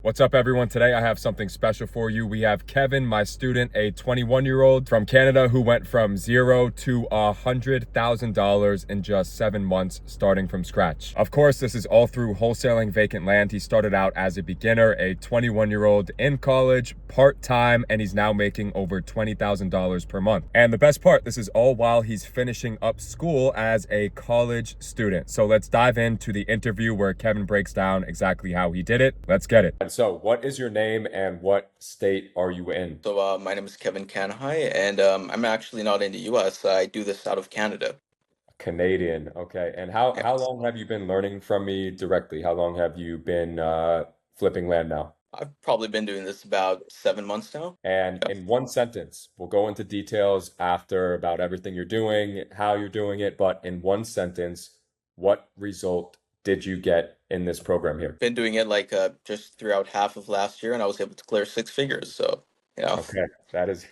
What's up, everyone? Today I have something special for you. We have Kevin, my student, a 21-year-old from Canada who went from zero to $100,000 in just 7 months, starting from scratch. Of course, this is all through wholesaling vacant land. He started out as a beginner, a 21-year-old in college, part-time, and he's now making over $20,000 per month. And the best part, this is all while he's finishing up school as a college student. So let's dive into the interview where Kevin breaks down exactly how he did it. Let's get it. And so, what is your name and what state are you in? So my name is Kevin Canhigh, and I'm actually not in the US. I do this out of Canada. Canadian. Okay. And how Yes. long have you been learning from me directly? How long have you been flipping land now? I've probably been doing this about 7 months now. And Yeah. in one sentence, we'll go into details after about everything you're doing, how you're doing it, but in one sentence, what result did you get in this program here? Been doing it like just throughout half of last year, and I was able to clear six figures. So, you know, Okay, that is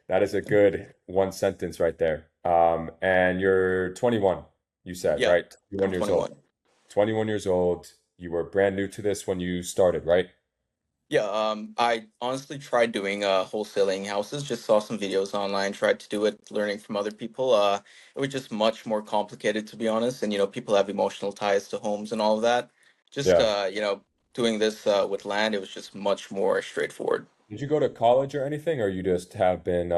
that is a good one sentence right there. And you're 21, you said, yeah, right? 21 I'm years old. 21. 21 years old. You were brand new to this when you started, right? Yeah, I honestly tried doing wholesaling houses, just saw some videos online, tried to do it, learning from other people. It was just much more complicated, to be honest. And people have emotional ties to homes and all of that. Just Yeah. doing this with land, it was just much more straightforward. Did you go to college or anything, or you just have been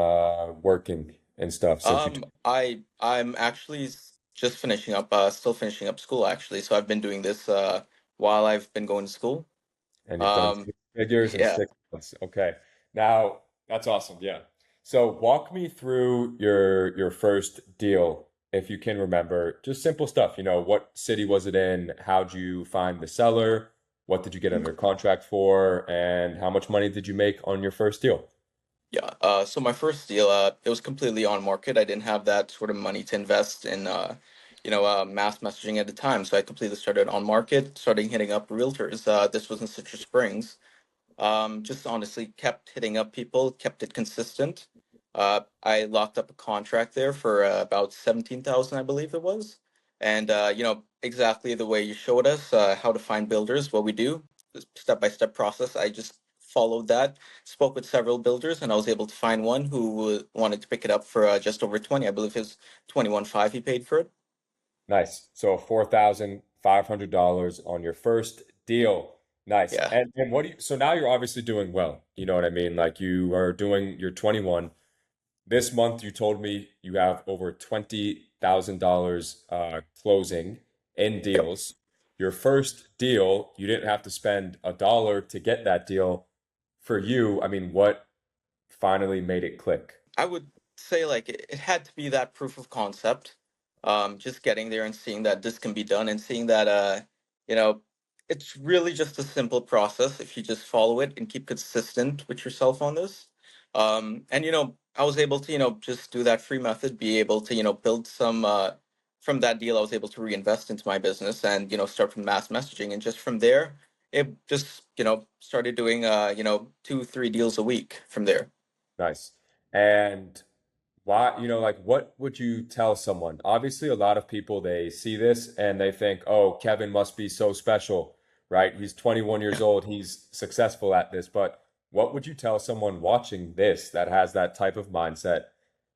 working and stuff since you I'm actually just finishing up, still finishing up school actually. So I've been doing this while I've been going to school. and you've done Um, 6 figures in yeah. 6 months? Okay. Now, that's awesome. Yeah. So walk me through your first deal, if you can remember. Just simple stuff. What city was it in? How'd you find the seller? What did you get under contract for? And how much money did you make on your first deal? Yeah. So my first deal, it was completely on market. I didn't have that sort of money to invest in, mass messaging at the time. So I completely started on market, starting hitting up realtors. This was in Citrus Springs. Just honestly kept hitting up people, kept it consistent. I locked up a contract there for about 17,000, I believe it was. And exactly the way you showed us how to find builders, what we do, step by step process. I just followed that, spoke with several builders, and I was able to find one who wanted to pick it up for just over 20. I believe his 21.5 he paid for it. Nice. So $4,500 on your first deal. Nice. Yeah. And what do you, so now you're obviously doing well. You know what I mean? Like you're 21. This month, you told me you have over $20,000 closing in Yep. deals. Your first deal, you didn't have to spend a dollar to get that deal. For you, I mean, what finally made it click? I would say like it had to be that proof of concept. Just getting there and seeing that this can be done and seeing that you know, it's really just a simple process if you just follow it and keep consistent with yourself on this. And I was able to, just do that free method, be able to, build some from that deal, I was able to reinvest into my business and, start from mass messaging. And just from there, it just, started doing 2, 3 deals a week from there. Nice. And why, like, what would you tell someone? Obviously, a lot of people, they see this and they think, oh, Kevin must be so special, right? He's 21 years old, he's successful at this. But what would you tell someone watching this that has that type of mindset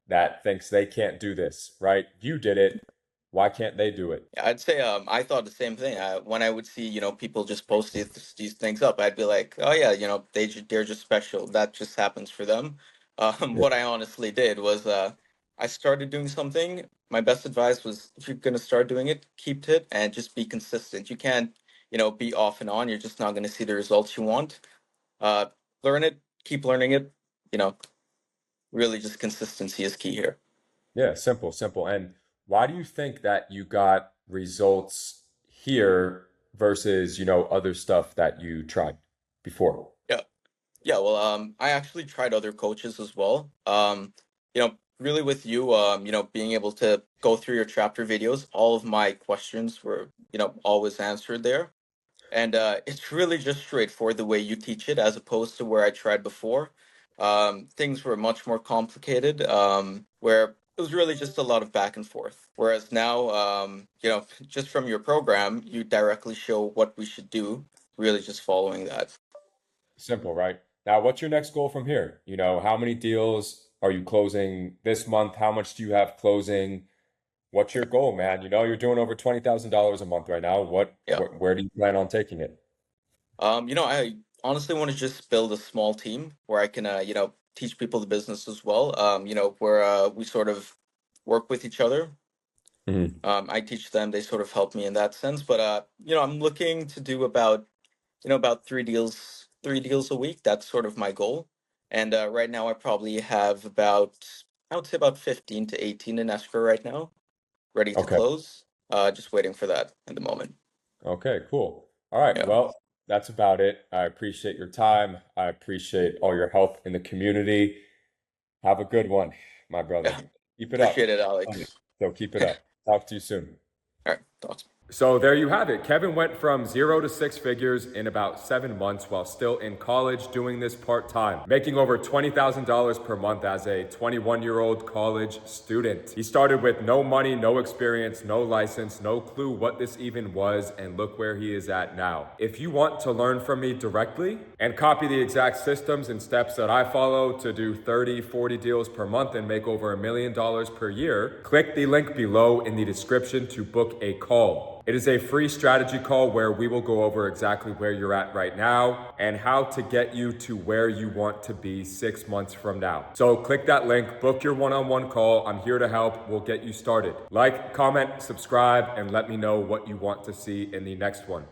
that thinks they can't do this, right? You did it. Why can't they do it? Yeah, I'd say I thought the same thing. When I would see people just post these things up, I'd be like, oh yeah, they're just special. That just happens for them. Yeah. What I honestly did was I started doing something. My best advice was if you're gonna start doing it, keep it and just be consistent. You can't be off and on. You're just not gonna see the results you want. Uh, Learn it, keep learning it. You know, really just consistency is key here. Yeah, simple, simple. And why do you think that you got results here versus, other stuff that you tried before? Yeah. Yeah, well, I actually tried other coaches as well. Really with you, being able to go through your chapter videos, all of my questions were, always answered there. And it's really just straightforward the way you teach it, as opposed to where I tried before. Things were much more complicated, where it was really just a lot of back and forth. Whereas now, just from your program, you directly show what we should do, really just following that. Simple, right? Now, what's your next goal from here? You know, how many deals are you closing this month? How much do you have closing? What's your goal, man? You know, you're doing over $20,000 a month right now. Yeah. Where do you plan on taking it? I honestly want to just build a small team where I can, teach people the business as well. Where we sort of work with each other. Mhm. I teach them, they sort of help me in that sense. But I'm looking to do about three deals a week. That's sort of my goal. And right now, I probably have I would say about 15 to 18 in escrow right now, ready to Okay. close. Just waiting for that at the moment. Okay, cool. All right. Yeah, Well, that's about it. I appreciate your time. I appreciate all your help in the community. Have a good one, my brother. yeah. Keep it Appreciate up. it, Love it. Alex. So keep it up. Talk to you soon. All right, thoughts. So there you have it. Kevin went from 0 to 6 figures in about 7 months while still in college doing this part time, making over $20,000 per month as a 21-year-old college student. He started with no money, no experience, no license, no clue what this even was, and look where he is at now. If you want to learn from me directly and copy the exact systems and steps that I follow to do 30, 40 deals per month and make over $1 million per year, click the link below in the description to book a call. It is a free strategy call where we will go over exactly where you're at right now and how to get you to where you want to be 6 months from now. So click that link, book your one-on-one call. I'm here to help. We'll get you started. Like, comment, subscribe, and let me know what you want to see in the next one.